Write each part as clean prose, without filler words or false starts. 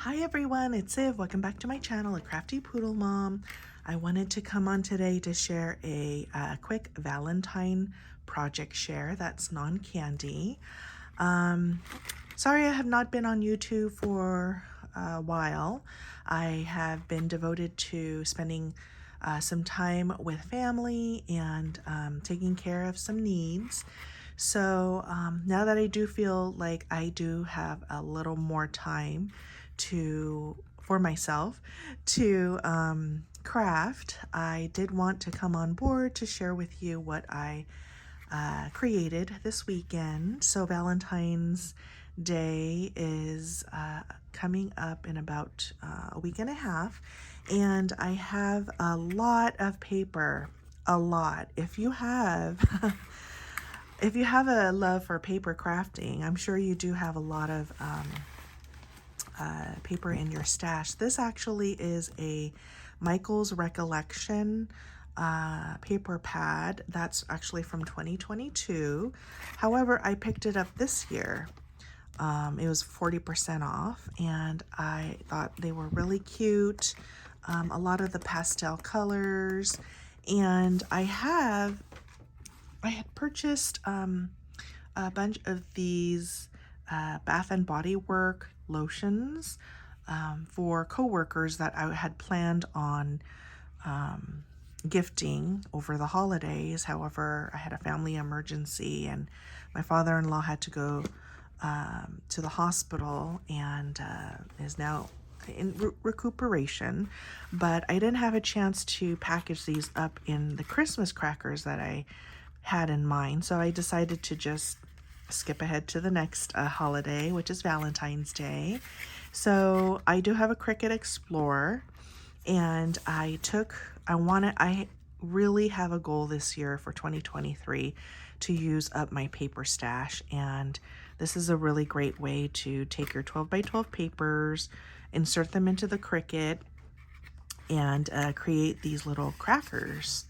Hi everyone, it's Iv. Welcome back to my channel, A Crafty Poodle Mom. I wanted to come on today to share a quick Valentine project share that's non-candy. Sorry I have not been on YouTube for a while. I have been devoted to spending some time with family and taking care of some needs. So now that I do feel like I do have a little more time for myself to craft, I did want to come on board to share with you what I created this weekend. So Valentine's Day is coming up in about a week and a half, and I have a lot of paper. A lot. If you have if you have a love for paper crafting, I'm sure you do have a lot of paper in your stash. This actually is a Michael's Recollection paper pad that's actually from 2022. However, I picked it up this year. It was 40% off, and I thought they were really cute. A lot of the pastel colors, and I had purchased a bunch of these Bath and Body Work lotions for coworkers that I had planned on gifting over the holidays. However, I had a family emergency and my father-in-law had to go to the hospital and is now in recuperation, but I didn't have a chance to package these up in the Christmas crackers that I had in mind, so I decided to just skip ahead to the next holiday, which is Valentine's Day. So I do have a Cricut Explore, and I really have a goal this year for 2023 to use up my paper stash, and this is a really great way to take your 12 by 12 papers, insert them into the Cricut, and create these little crackers.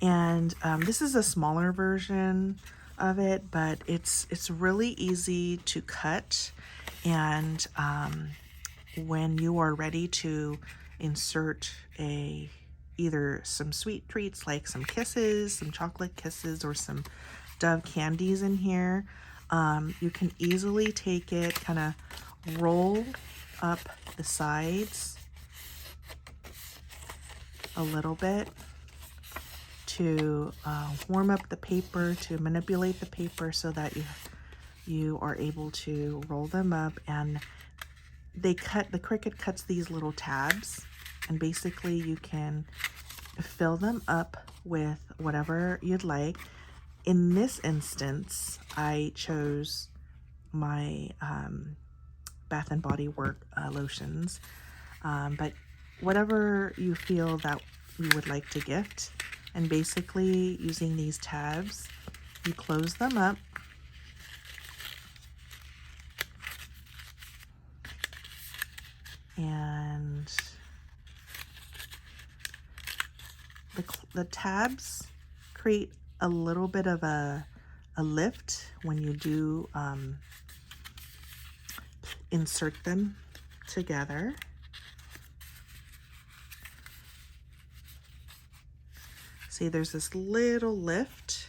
And this is a smaller version of it, but it's really easy to cut. And when you are ready to insert either some sweet treats like some kisses, some chocolate kisses, or some Dove candies in here, you can easily take it, kind of roll up the sides a little bit to warm up the paper, to manipulate the paper so that you are able to roll them up. And the Cricut cuts these little tabs, and basically you can fill them up with whatever you'd like. In this instance, I chose my Bath and Body Work lotions, but whatever you feel that you would like to gift. And basically, using these tabs, you close them up, and the tabs create a little bit of a lift when you do insert them together. See, there's this little lift.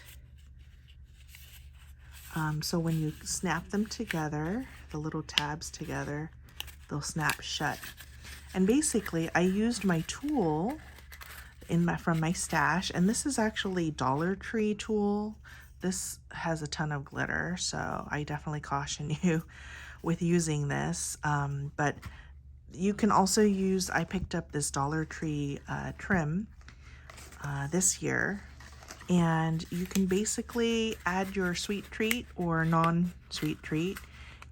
So when you snap them together, the little tabs together, they'll snap shut. And basically, I used my tool from my stash, and this is actually Dollar Tree tool. This has a ton of glitter, so I definitely caution you with using this. But you can also use, I picked up this Dollar Tree trim this year, and you can basically add your sweet treat or non-sweet treat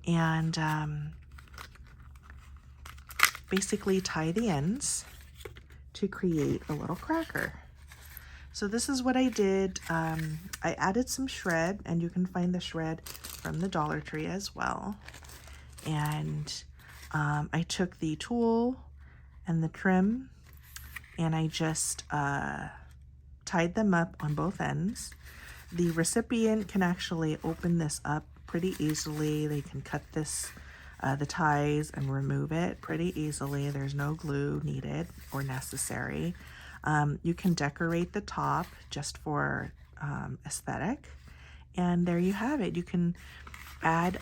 and basically tie the ends to create a little cracker. So this is what I did. I added some shred, and you can find the shred from the Dollar Tree as well. And I took the tool and the trim, and I just tied them up on both ends. The recipient can actually open this up pretty easily. They can cut this the ties and remove it pretty easily. There's no glue needed or necessary. You can decorate the top just for aesthetic. And there you have it. You can add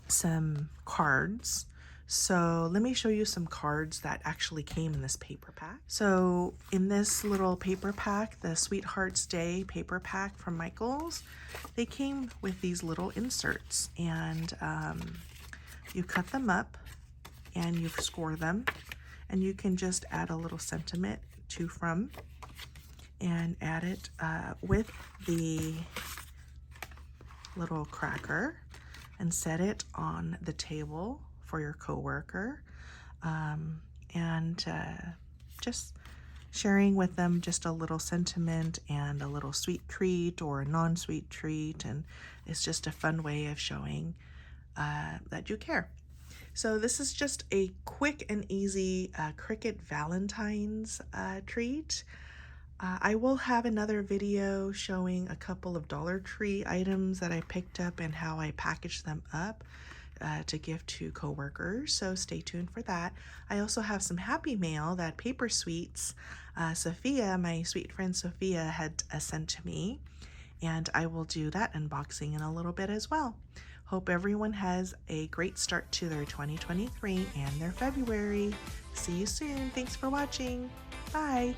some cards. So let me show you some cards that actually came in this paper pack. So in this little paper pack, the Sweethearts Day paper pack from Michaels, they came with these little inserts, and you cut them up and you score them, and you can just add a little sentiment to from and add it with the little cracker and set it on the table for your coworker, and just sharing with them just a little sentiment and a little sweet treat or a non-sweet treat, and it's just a fun way of showing that you care. So this is just a quick and easy Cricut Valentines treat. I will have another video showing a couple of Dollar Tree items that I picked up and how I packaged them up to give to coworkers, so stay tuned for that. I also have some happy mail that Paper Sweets, Sophia, my sweet friend Sophia, had sent to me, and I will do that unboxing in a little bit as well. Hope everyone has a great start to their 2023 and their February. See you soon. Thanks for watching. Bye.